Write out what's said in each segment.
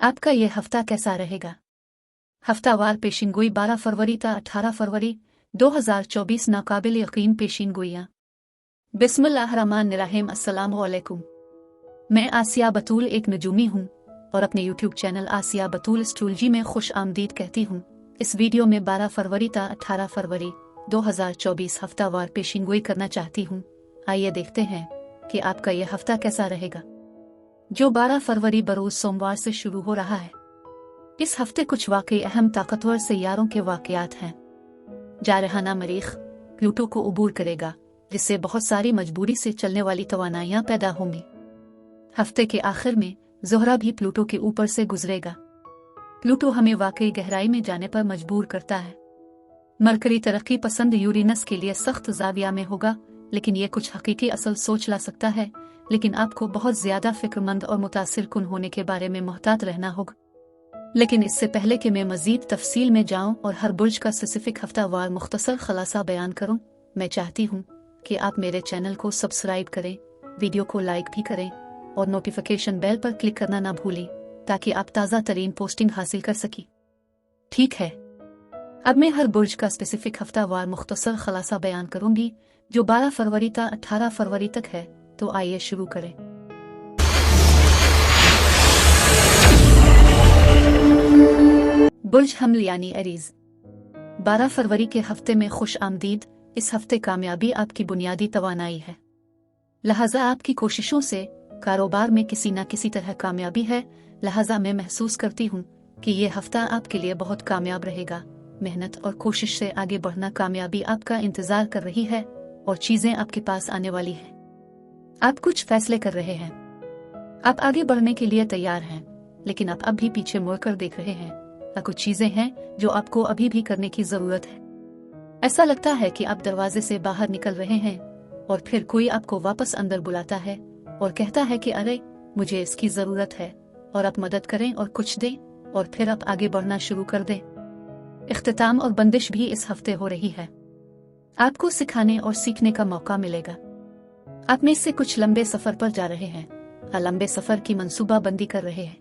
आपका ये हफ्ता कैसा रहेगा? हफ्तावार पेशिनगोई 12 फरवरी ता 18 फरवरी 2024 नाकाबिल यकीन पेशिनगोइयाँ। बिस्मिल्लाहिर्रहमानिर्रहीम। अस्सलामु अलैकुम। मैं आसिया बतूल एक नजूमी हूँ और अपने यूट्यूब चैनल आसिया बतूल एस्ट्रोलॉजी में खुश आमदीद कहती हूँ। इस वीडियो में 12 फरवरी ता 18 फरवरी 2024 हफ्तावार पेशिनगोई करना चाहती हूँ। आइए देखते हैं कि आपका यह हफ्ता कैसा रहेगा, जो 12 फरवरी बरोज सोमवार से शुरू हो रहा है। इस हफ्ते कुछ वाकई अहम ताकतवर सैयारों के वाकयात हैं। जारहाना मरीख प्लूटो को उबूर करेगा, जिससे बहुत सारी मजबूरी से चलने वाली तवानाइयां पैदा होंगी। हफ्ते के आखिर में ज़ोहरा भी प्लूटो के ऊपर से गुजरेगा। प्लूटो हमें वाकई गहराई में जाने पर मजबूर करता है। मरकरी तरक्की पसंद यूरेनस के लिए सख्त ज़ाविया में होगा, लेकिन यह कुछ हकीकी असल सोच ला सकता है। लेकिन आपको बहुत ज्यादा फिक्रमंद और मुतासिर कुन होने के बारे में मोहतात रहना होगा। लेकिन इससे पहले कि मैं मजीद तफसील में जाऊं और हर बुर्ज का स्पेसिफिक हफ्तावार मुख्तसर खलासा बयान करूं, मैं चाहती हूं कि आप मेरे चैनल को सब्सक्राइब करें, वीडियो को लाइक भी करें और नोटिफिकेशन बेल पर क्लिक करना ना भूलें, ताकि आप ताज़ा तरीन पोस्टिंग हासिल कर सकें। ठीक है, अब मैं हर बुर्ज का स्पेसिफिक हफ्तावार मुख्तसर खलासा बयान करूंगी, जो 12 फरवरी ता 18 फरवरी तक है। तो आइए शुरू करें। बुर्ज हमल यानी एरीज। 12 फरवरी के हफ्ते में खुश आमदीद। इस हफ्ते कामयाबी आपकी बुनियादी तवानाई है, लिहाजा आपकी कोशिशों से कारोबार में किसी न किसी तरह कामयाबी है। लिहाजा मैं महसूस करती हूँ कि ये हफ्ता आपके लिए बहुत कामयाब रहेगा। मेहनत और कोशिश से आगे बढ़ना कामयाबी आपका इंतजार कर रही है और चीजें आपके पास आने वाली है। आप कुछ फैसले कर रहे हैं, आप आगे बढ़ने के लिए तैयार हैं, लेकिन आप अब भी पीछे मुड़कर देख रहे हैं। कुछ चीजें हैं जो आपको अभी भी करने की जरूरत है। ऐसा लगता है कि आप दरवाजे से बाहर निकल रहे हैं और फिर कोई आपको वापस अंदर बुलाता है और कहता है कि अरे मुझे इसकी जरूरत है, और आप मदद करें और कुछ दें, और फिर आप आगे बढ़ना शुरू कर दें। इख्तिताम और बंदिश भी इस हफ्ते हो रही है। आपको सिखाने और सीखने का मौका मिलेगा। आप में से कुछ लंबे सफर पर जा रहे हैं, लंबे सफर की मंसूबा बंदी कर रहे हैं।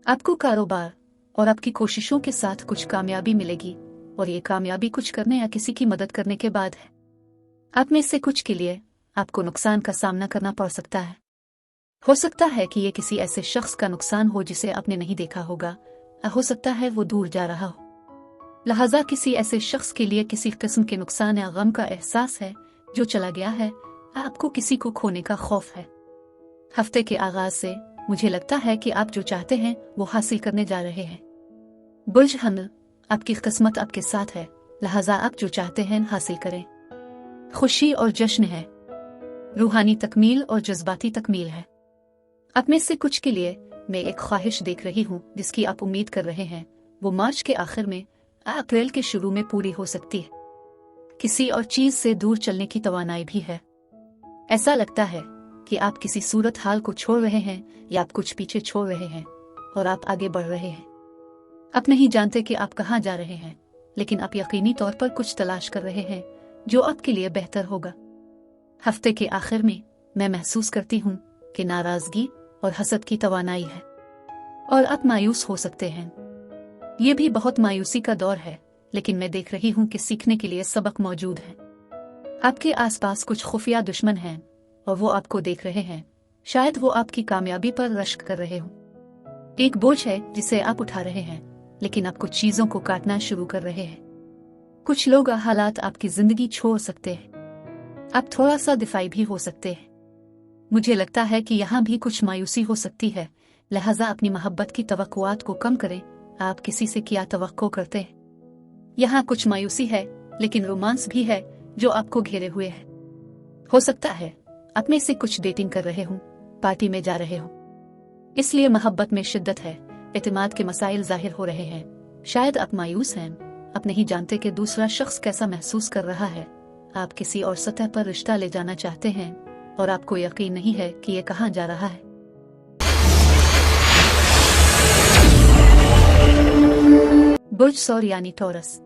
आपको कारोबार और आपकी कोशिशों के साथ कुछ कामयाबी मिलेगी, और ये कामयाबी कुछ करने या किसी की मदद करने के बाद है। आप में से कुछ के लिए आपको नुकसान का सामना करना पड़ सकता है। हो सकता है कि ये किसी ऐसे शख्स का नुकसान हो जिसे आपने नहीं देखा होगा, हो सकता है वो दूर जा रहा हो। लिहाजा किसी ऐसे शख्स के लिए किसी किस्म के नुकसान या गम का एहसास है जो चला गया है। आपको किसी को खोने का खौफ है। हफ्ते के आगाज से मुझे लगता है कि आप जो चाहते हैं वो हासिल करने जा रहे हैं। बुर्ज हमल, आपकी किस्मत आपके साथ है, लिहाजा आप जो चाहते हैं हासिल करें। खुशी और जश्न है, रूहानी तकमील और जज्बाती तकमील है। आप में से कुछ के लिए मैं एक ख्वाहिश देख रही हूँ जिसकी आप उम्मीद कर रहे हैं। वो मार्च के आखिर में, अप्रैल के शुरू में पूरी हो सकती है। किसी और चीज से दूर चलने की तवानाई भी है। ऐसा लगता है कि आप किसी सूरत हाल को छोड़ रहे हैं या आप कुछ पीछे छोड़ रहे हैं और आप आगे बढ़ रहे हैं। आप नहीं जानते कि आप कहाँ जा रहे हैं, लेकिन आप यकीनी तौर पर कुछ तलाश कर रहे हैं जो आपके लिए बेहतर होगा। हफ्ते के आखिर में मैं महसूस करती हूँ कि नाराजगी और हसद की तवानाई है और आप मायूस हो सकते हैं। ये भी बहुत मायूसी का दौर है, लेकिन मैं देख रही हूँ कि सीखने के लिए सबक मौजूद है। आपके आसपास कुछ खुफिया दुश्मन हैं और वो आपको देख रहे हैं। शायद वो आपकी कामयाबी पर रश्क कर रहे हो। एक बोझ है जिसे आप उठा रहे हैं, लेकिन आप कुछ चीजों को काटना शुरू कर रहे हैं। कुछ लोग हालात आपकी जिंदगी छोड़ सकते हैं। आप थोड़ा सा दिफाई भी हो सकते हैं। मुझे लगता है कि यहाँ भी कुछ मायूसी हो सकती है, लिहाजा अपनी मोहब्बत की तवक्कुआत को कम करें। आप किसी से क्या तवक्को करते हैं? यहाँ कुछ मायूसी है, लेकिन रोमांस भी है जो आपको घेरे हुए है। हो सकता है आप में से कुछ डेटिंग कर रहे हो, पार्टी में जा रहे हो, इसलिए मोहब्बत में शिद्दत है। एतमाद के मसाइल जाहिर हो रहे हैं। शायद आप मायूस हैं, आप नहीं जानते कि दूसरा शख्स कैसा महसूस कर रहा है। आप किसी और सतह पर रिश्ता ले जाना चाहते हैं और आपको यकीन नहीं है कि ये कहाँ जा रहा है। बुर्ज सौर यानी टॉरस।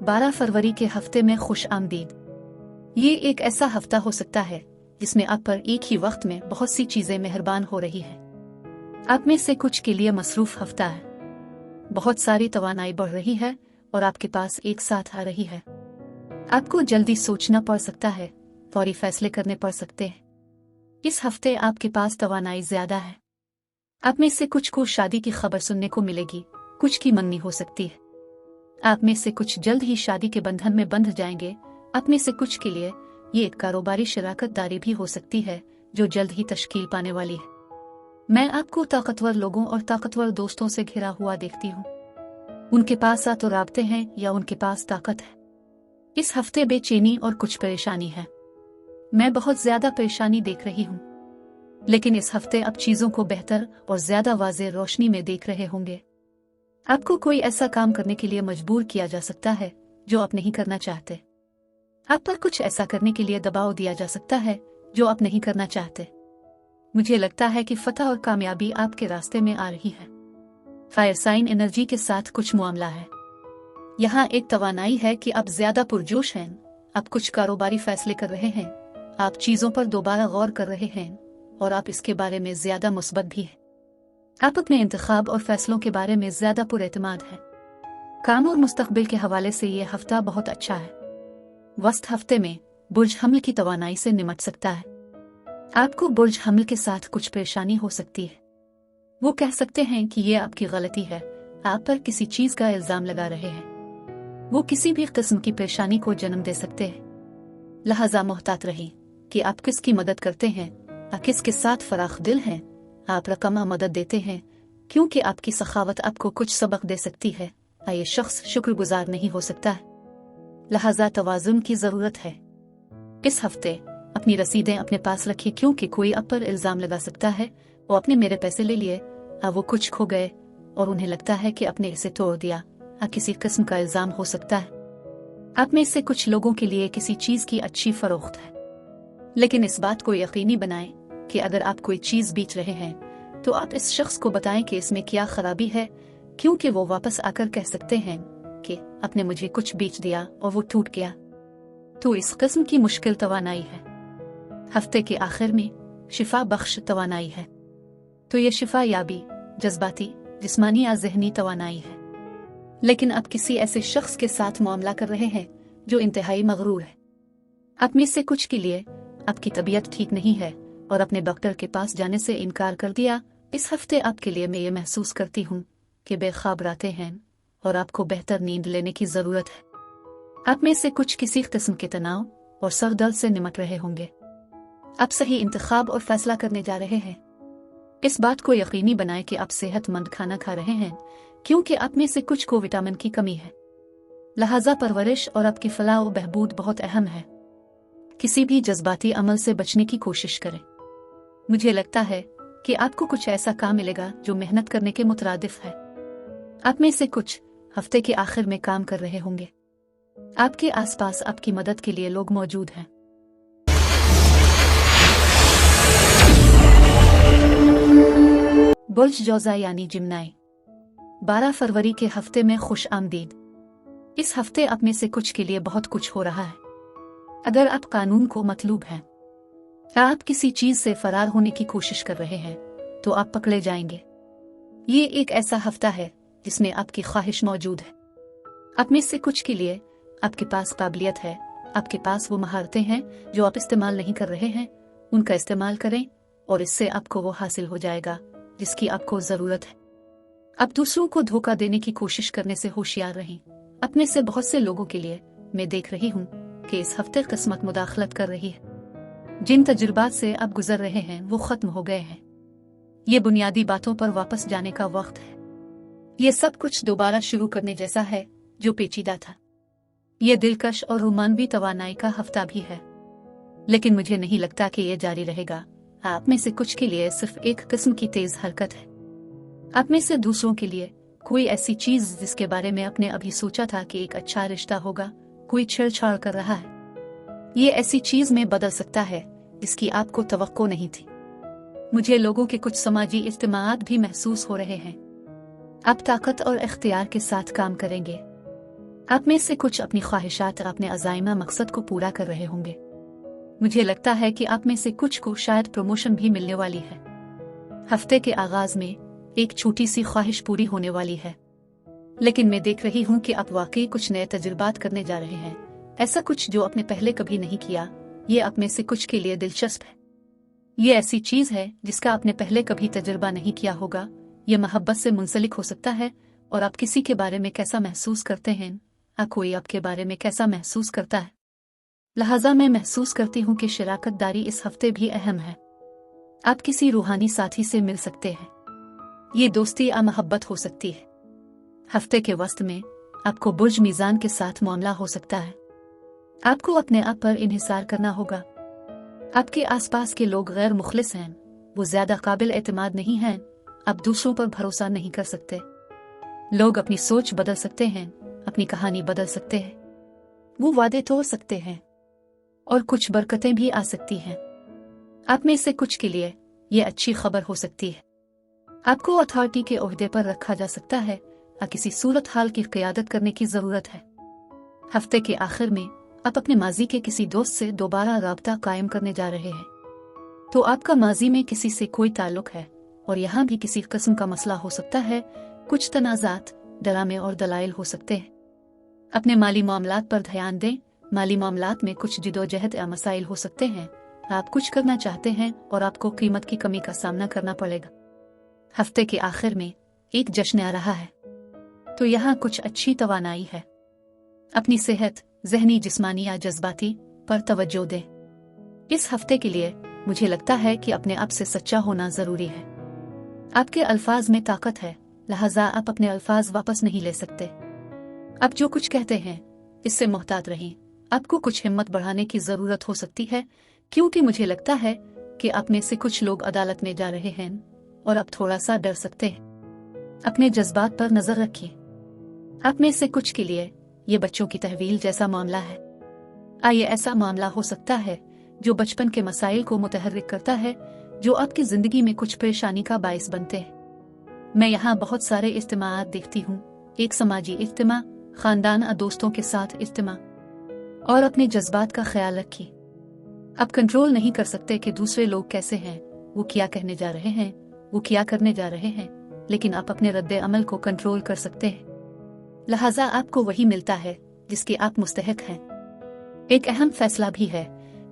12 फरवरी के हफ्ते में खुश आमदीद। ये एक ऐसा हफ्ता हो सकता है जिसमें आप पर एक ही वक्त में बहुत सी चीजें मेहरबान हो रही हैं। आप में से कुछ के लिए मसरूफ हफ्ता है। बहुत सारी तवानाई बढ़ रही है और आपके पास एक साथ आ रही है। आपको जल्दी सोचना पड़ सकता है, फौरी फैसले करने पड़ सकते हैं। इस हफ्ते आपके पास तवानाई ज्यादा है। आप में से कुछ को शादी की खबर सुनने को मिलेगी, कुछ की मंगनी हो सकती है। आप में से कुछ जल्द ही शादी के बंधन में बंध जाएंगे। आप में से कुछ के लिए ये एक कारोबारी शराकतदारी भी हो सकती है जो जल्द ही तश्कील पाने वाली है। मैं आपको ताकतवर लोगों और ताकतवर दोस्तों से घिरा हुआ देखती हूँ। उनके पास तो राब्ते हैं या उनके पास ताकत है। इस हफ्ते बेचैनी और कुछ परेशानी है। मैं बहुत ज्यादा परेशानी देख रही हूँ, लेकिन इस हफ्ते आप चीजों को बेहतर और ज्यादा वाज़ेह रोशनी में देख रहे होंगे। आपको कोई ऐसा काम करने के लिए मजबूर किया जा सकता है जो आप नहीं करना चाहते। आप पर कुछ ऐसा करने के लिए दबाव दिया जा सकता है जो आप नहीं करना चाहते। मुझे लगता है कि फतह और कामयाबी आपके रास्ते में आ रही है। फायर साइन एनर्जी के साथ कुछ मामला है। यहाँ एक तवानाई है कि आप ज्यादा पुरजोश हैं। आप कुछ कारोबारी फैसले कर रहे हैं। आप चीजों पर दोबारा गौर कर रहे हैं और आप इसके बारे में ज्यादा मुस्बत भी है। आप अपने इंतखाब और फैसलों के बारे में ज्यादा पुरएतमाद है। काम और मुस्तकबिल के हवाले से ये हफ्ता बहुत अच्छा है। वस्त हफ्ते में बुर्ज हमल की तवानाई से निमट सकता है। आपको बुर्ज हमल के साथ कुछ परेशानी हो सकती है। वो कह सकते हैं कि ये आपकी गलती है, आप पर किसी चीज का इल्जाम लगा रहे हैं। वो किसी भी किस्म की परेशानी को जन्म दे सकते हैं। लिहाजा मोहतात रहिए कि आप किसकी मदद करते हैं, आप किसके साथ फराख दिल हैं। आप रकमा मदद देते हैं क्योंकि आपकी सखावत आपको कुछ सबक दे सकती है। ये शख्स शुक्रगुजार नहीं हो सकता है। लिहाजा तवाज़ुन की जरूरत है। इस हफ्ते अपनी रसीदें अपने पास रखिए क्योंकि कोई आप पर इल्जाम लगा सकता है वो अपने मेरे पैसे ले लिए, वो कुछ खो गए और उन्हें लगता है कि अपने इसे तोड़ दिया। किसी किस्म का इल्जाम हो सकता है। आप में से कुछ लोगों के लिए किसी चीज की अच्छी फरोख्त है, लेकिन इस बात को यकीनी बनाएं कि अगर आप कोई चीज बेच रहे हैं तो आप इस शख्स को बताएं कि इसमें क्या खराबी है, क्योंकि वो वापस आकर कह सकते हैं कि आपने मुझे कुछ बेच दिया और वो टूट गया। तो इस किस्म की मुश्किल तवानाई है। हफ्ते के आखिर में शिफा बख्श तवानाई है। तो ये शिफा याबी जज्बाती, जिस्मानी या ज़हनी तवानाई है। लेकिन आप किसी ऐसे शख्स के साथ मामला कर रहे हैं जो इंतहाई मगरूर है। आप में से कुछ के लिए आपकी तबीयत ठीक नहीं है और अपने डॉक्टर के पास जाने से इनकार कर दिया। इस हफ्ते आपके लिए मैं ये महसूस करती हूँ कि बेख्वाब रातें हैं और आपको बेहतर नींद लेने की जरूरत है। आप में से कुछ किसी किस्म के तनाव और सर दर्द से निमट रहे होंगे। आप सही इंतखाब और फैसला करने जा रहे हैं। इस बात को यकीनी बनाएं कि आप सेहतमंद खाना खा रहे हैं क्योंकि आप में से कुछ को विटामिन की कमी है। लिहाजा परवरिश और आपकी फलाह और बहबूद बहुत अहम है। किसी भी जज्बाती अमल से बचने की कोशिश करें। मुझे लगता है कि आपको कुछ ऐसा काम मिलेगा जो मेहनत करने के मुतरादिफ है। आप में से कुछ हफ्ते के आखिर में काम कर रहे होंगे। आपके आसपास आपकी मदद के लिए लोग मौजूद हैं। बुर्ज जौज़ा यानी जिम्नाई 12 फरवरी के हफ्ते में खुश आमदीद। इस हफ्ते आप में से कुछ के लिए बहुत कुछ हो रहा है। अगर आप कानून को मतलूब हैं या आप किसी चीज से फरार होने की कोशिश कर रहे हैं तो आप पकड़े जाएंगे। ये एक ऐसा हफ्ता है जिसमें आपकी ख्वाहिश मौजूद है। आप में से कुछ के लिए आपके पास काबिलियत है, आपके पास वो महारतें हैं जो आप इस्तेमाल नहीं कर रहे हैं। उनका इस्तेमाल करें और इससे आपको वो हासिल हो जाएगा जिसकी आपको जरूरत है। अब दूसरों को धोखा देने की कोशिश करने से होशियार रहें। अपने से बहुत से लोगों के लिए मैं देख रही हूँ कि इस हफ्ते किस्मत मुदाखलत कर रही है। जिन तजुर्बात से आप गुजर रहे हैं वो खत्म हो गए हैं। ये बुनियादी बातों पर वापस जाने का वक्त है। ये सब कुछ दोबारा शुरू करने जैसा है जो पेचीदा था। ये दिलकश और रोमानवी तवानाई का हफ्ता भी है, लेकिन मुझे नहीं लगता कि ये जारी रहेगा। आप में से कुछ के लिए सिर्फ एक किस्म की तेज हरकत है। आप में से दूसरों के लिए कोई ऐसी चीज जिसके बारे में आपने अभी सोचा था कि एक अच्छा रिश्ता होगा, कोई छेड़छाड़ कर रहा है। ये ऐसी चीज में बदल सकता है जिसकी आपको तवक्को नहीं थी। मुझे लोगों के कुछ समाजी इज्तिमाआत भी महसूस हो रहे हैं। आप ताकत और इख्तियार के साथ काम करेंगे। आप में से कुछ अपनी ख्वाहिशात और अपने अज़ाइमा मकसद को पूरा कर रहे होंगे। मुझे लगता है कि आप में से कुछ को शायद प्रमोशन भी मिलने वाली है। हफ्ते के आगाज में एक छोटी सी ख्वाहिश पूरी होने वाली है, लेकिन मैं देख रही हूँ कि आप वाकई कुछ नए तजुर्बात करने जा रहे हैं, ऐसा कुछ जो आपने पहले कभी नहीं किया। ये आप में से कुछ के लिए दिलचस्प है। ये ऐसी चीज है जिसका आपने पहले कभी तजुर्बा नहीं किया होगा। ये मोहब्बत से मुंसलिक हो सकता है, और आप किसी के बारे में कैसा महसूस करते हैं, कोई आपके बारे में कैसा महसूस करता है। लिहाजा मैं महसूस करती हूँ कि शराकतदारी इस हफ्ते भी अहम है। आप किसी रूहानी साथी से मिल सकते हैं। ये दोस्ती या मोहब्बत हो सकती है। हफ्ते के वस्त में आपको बुर्ज मीजान के साथ मामला हो सकता है। आपको अपने आप पर इन्हिसार करना होगा। आपके आसपास के लोग गैर मुखलिस हैं, वो ज्यादा काबिल एतमाद नहीं हैं। आप दूसरों पर भरोसा नहीं कर सकते। लोग अपनी सोच बदल सकते हैं, अपनी कहानी बदल सकते हैं, वो वादे तोड़ सकते हैं, और कुछ बरकतें भी आ सकती हैं। आप में से कुछ के लिए ये अच्छी खबर हो सकती है। आपको अथॉरिटी के ओहदे पर रखा जा सकता है, किसी सूरत हाल की क़यादत करने की जरूरत है। हफ्ते के आखिर में आप अपने माजी के किसी दोस्त से दोबारा राब्ता कायम करने जा रहे हैं। तो आपका माजी में किसी से कोई ताल्लुक है, और यहाँ भी किसी किस्म का मसला हो सकता है। कुछ तनाज़ात, डरामे और दलाइल हो सकते हैं। अपने माली मामलात पर ध्यान दें। माली मामलात में कुछ जिदोजहद या मसाइल हो सकते हैं। आप कुछ करना चाहते हैं और आपको कीमत की कमी का सामना करना पड़ेगा। हफ्ते के आखिर में एक जश्न आ रहा है, तो यहाँ कुछ अच्छी तवानाई है। अपनी सेहत, ज़हनी, जिस्मानी या जज्बाती पर तवज्जो दें। इस हफ्ते के लिए मुझे लगता है कि अपने आप से सच्चा होना जरूरी है। आपके अल्फाज में ताकत है, लिहाजा आप अपने अल्फाज वापस नहीं ले सकते। आप जो कुछ कहते हैं इससे मोहतात रहें। आपको कुछ हिम्मत बढ़ाने की जरूरत हो सकती है, क्योंकि मुझे लगता है कि आप में से कुछ लोग अदालत में जा रहे हैं और आप थोड़ा सा डर सकते हैं। अपने जज्बात पर नजर रखिए। आप में से कुछ के लिए ये बच्चों की तहवील जैसा मामला है। ये ऐसा मामला हो सकता है जो बचपन के मसाइल को मुतहर्रिक करता है, जो आपकी जिंदगी में कुछ परेशानी का बायस बनते हैं। मैं यहाँ बहुत सारे इज्तिमाआत देखती हूँ। एक समाजी इज्तिमा, खानदान और दोस्तों के साथ इज्तिमा। और अपने जज्बात का ख्याल रखिए। आप कंट्रोल नहीं कर सकते कि दूसरे लोग कैसे हैं, वो क्या कहने जा रहे हैं, वो क्या करने जा रहे हैं, लेकिन आप अपने रद्दे अमल को कंट्रोल कर सकते हैं। लिहाजा आपको वही मिलता है जिसके आप मुस्तहिक हैं। एक अहम फैसला भी है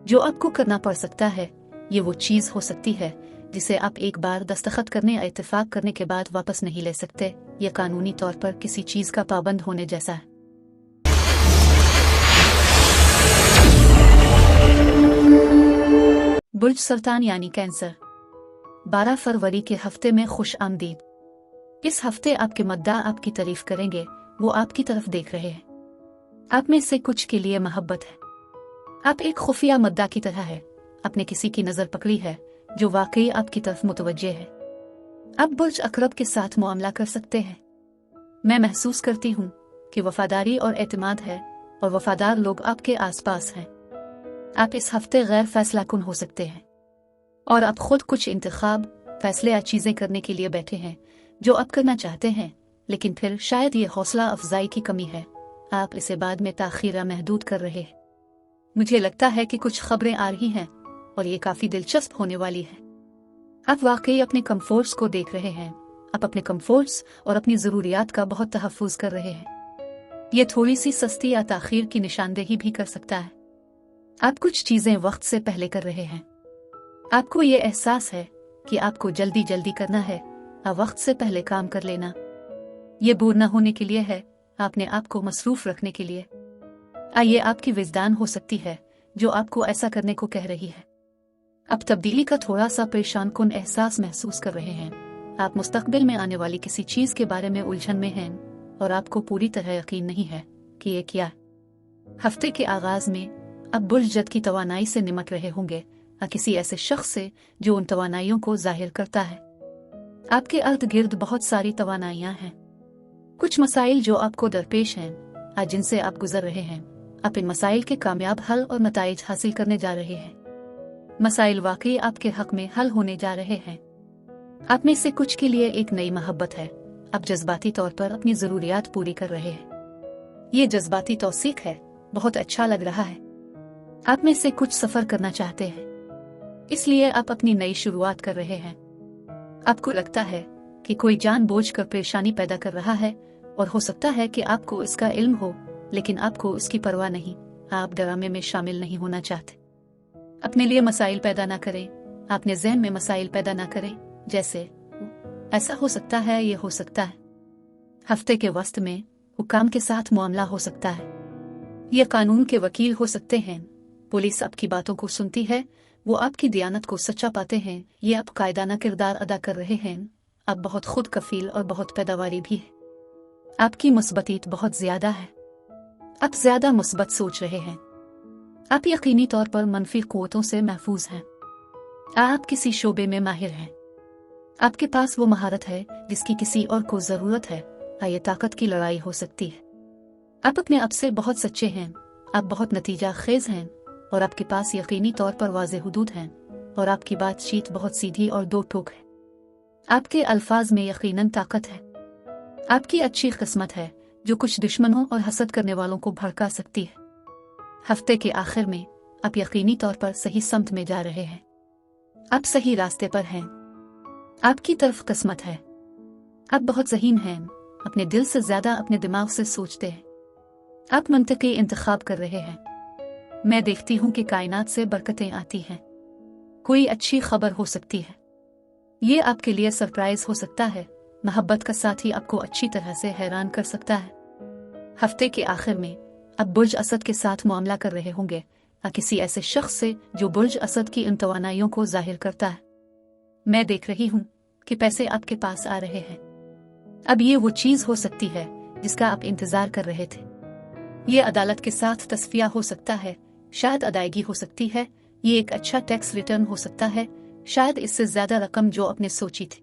जो आपको करना पड़ सकता है। ये वो चीज हो सकती है जिसे आप एक बार दस्तखत करने या इत्तेफाक करने के बाद वापस नहीं ले सकते। यह कानूनी तौर पर किसी चीज का पाबंद होने जैसा है। बुर्ज सरतान यानी कैंसर। 12 फरवरी के हफ्ते में खुश आमदीद। इस हफ्ते आपके मद्दा आपकी तारीफ करेंगे, वो आपकी तरफ देख रहे हैं। आप में से कुछ के लिए मोहब्बत है। आप एक खुफिया मद्दा की तरह है। आपने किसी की नजर पकड़ी है जो वाकई आपकी तरफ मुतवज्जे है। आप बुर्ज अकरब के साथ मामला कर सकते हैं। मैं महसूस करती हूँ कि वफादारी और एतमाद है, और वफादार लोग आपके आसपास हैं। आप इस हफ्ते गैर फैसला कुन हो सकते हैं, और आप खुद कुछ इंतखाब, फैसले या चीजें करने के लिए बैठे हैं जो आप करना चाहते हैं, लेकिन फिर शायद ये हौसला अफजाई की कमी है। आप इसे बाद में ताखीरा महदूद कर रहे हैं। मुझे लगता है कि कुछ खबरें आ रही हैं और ये काफी दिलचस्प होने वाली है। आप वाकई अपने कम्फर्ट्स को देख रहे हैं। आप अपने कम्फर्ट्स और अपनी जरूरियात का बहुत तहफ़्फ़ुज़ कर रहे हैं। ये थोड़ी सी सस्ती या ताखीर की निशानदेही भी कर सकता है। आप कुछ चीजें वक्त से पहले कर रहे हैं। आपको ये एहसास है कि आपको जल्दी जल्दी करना है, वक्त से पहले काम कर लेना। ये बोर न होने के लिए है, अपने आप को मसरूफ रखने के लिए। ये आपकी विजदान हो सकती है जो आपको ऐसा करने को कह रही है। आप तब्दीली का थोड़ा सा परेशान कुन एहसास महसूस कर रहे हैं। आप मुस्तकबिल में आने वाली किसी चीज के बारे में उलझन में हैं, और आपको पूरी तरह यकीन नहीं है कि ये क्या है। हफ्ते के आगाज में आप बुर्ज जद की तवानाई से निमट रहे होंगे, किसी ऐसे शख्स से जो उन तवानाइयों को जाहिर करता है। आपके अर्द गिर्द बहुत सारी तवानाइयां हैं। कुछ मसाइल जो आपको दरपेश हैं, जिनसे आप गुजर रहे हैं। आप इन मसाइल के कामयाब हल और नताइज हासिल करने जा रहे हैं। मसाइल वाकई आपके हक में हल होने जा रहे हैं। आप में से कुछ के लिए एक नई मोहब्बत है। आप जज्बाती तौर पर अपनी जरूरियात पूरी कर रहे हैं। ये जज्बाती तौसीक है, बहुत अच्छा लग रहा है। आप में से कुछ सफर करना चाहते हैं, इसलिए आप अपनी नई शुरुआत कर रहे हैं। आपको लगता है कि कोई जानबूझकर परेशानी पैदा कर रहा है और हो सकता है कि आपको इसका इल्म हो, लेकिन आपको उसकी परवाह नहीं। आप ड्रामे में शामिल नहीं होना चाहते। अपने लिए मसाइल पैदा ना करें, अपने ज़हन में मसाइल पैदा ना करें, जैसे ऐसा हो सकता है, ये हो सकता है। हफ्ते के वस्त में हुक्काम के साथ मामला हो सकता है। ये कानून के वकील हो सकते हैं। पुलिस आपकी बातों को सुनती है, वो आपकी दियानत को सच्चा पाते हैं। ये आप कायदाना किरदार अदा कर रहे हैं। आप बहुत खुद कफील और बहुत पैदावारी भी है। आपकी मुस्बतीत बहुत ज्यादा है। आप ज्यादा मुस्बत सोच रहे हैं। आप यकीनी तौर पर मनफी क़ुव्वतों से महफूज हैं। आप किसी शोबे में माहिर हैं। आपके पास वो महारत है जिसकी किसी और को जरूरत है। ये ताकत की लड़ाई हो सकती है। आप अपने आप से बहुत सच्चे हैं। आप बहुत नतीजा खेज हैं और आपके पास यकीनी तौर पर वाज़ेह हुदूद हैं और आपकी बातचीत बहुत सीधी और दो टोक है। आपके अल्फाज में यकीनन ताकत है। आपकी अच्छी किस्मत है जो कुछ दुश्मनों और हसद करने वालों को भड़का सकती है। हफ्ते के आखिर में आप यकीनी तौर पर सही समत में जा रहे हैं। आप सही रास्ते पर हैं। आपकी तरफ किस्मत है। आप बहुत ज़हीन हैं। अपने दिल से ज्यादा अपने दिमाग से सोचते हैं। आप मंतकी इंतखाब कर रहे हैं। मैं देखती हूँ कि कायनात से बरकतें आती हैं। कोई अच्छी खबर हो सकती है। ये आपके लिए सरप्राइज हो सकता है। मोहब्बत का साथी आपको अच्छी तरह से हैरान कर सकता है। हफ्ते के आखिर में आप बुर्ज असद के साथ मामला कर रहे होंगे, किसी ऐसे शख्स से जो बुर्ज असद की इन तवानाइयों को जाहिर करता है। मैं देख रही हूँ कि पैसे आपके पास आ रहे हैं। अब ये वो चीज हो सकती है जिसका आप इंतजार कर रहे थे। ये अदालत के साथ तस्फिया हो सकता है, शायद अदायगी हो सकती है, ये एक अच्छा टैक्स रिटर्न हो सकता है, शायद इससे ज्यादा रकम जो आपने सोची थी।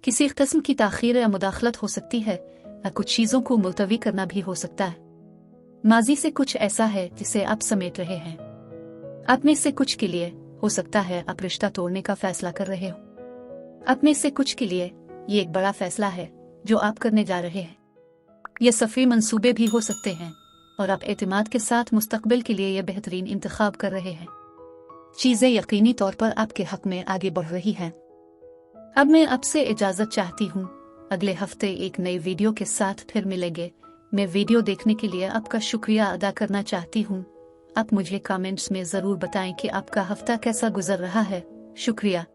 किसी किस्म की ताखीर या मुदाखलत हो सकती है, कुछ चीजों को मुलतवी करना भी हो सकता है। माजी से कुछ ऐसा है जिसे आप समेट रहे हैं। आप में से कुछ के लिए हो सकता है आप रिश्ता तोड़ने का फैसला कर रहे हो। आप में से कुछ के लिए ये एक बड़ा फैसला है जो आप करने जा रहे हैं। ये सफ़ी मंसूबे भी हो सकते हैं और आप एतमाद के साथ मुस्तकबिल के लिए ये बेहतरीन इंतखाब कर रहे हैं। चीज़ें यकीनी तौर पर आपके हक में आगे बढ़ रही हैं। अब मैं आपसे इजाज़त चाहती हूँ। अगले हफ्ते एक नई वीडियो के साथ फिर मिलेंगे। मैं वीडियो देखने के लिए आपका शुक्रिया अदा करना चाहती हूँ। आप मुझे कमेंट्स में ज़रूर बताएं कि आपका हफ्ता कैसा गुजर रहा है। शुक्रिया।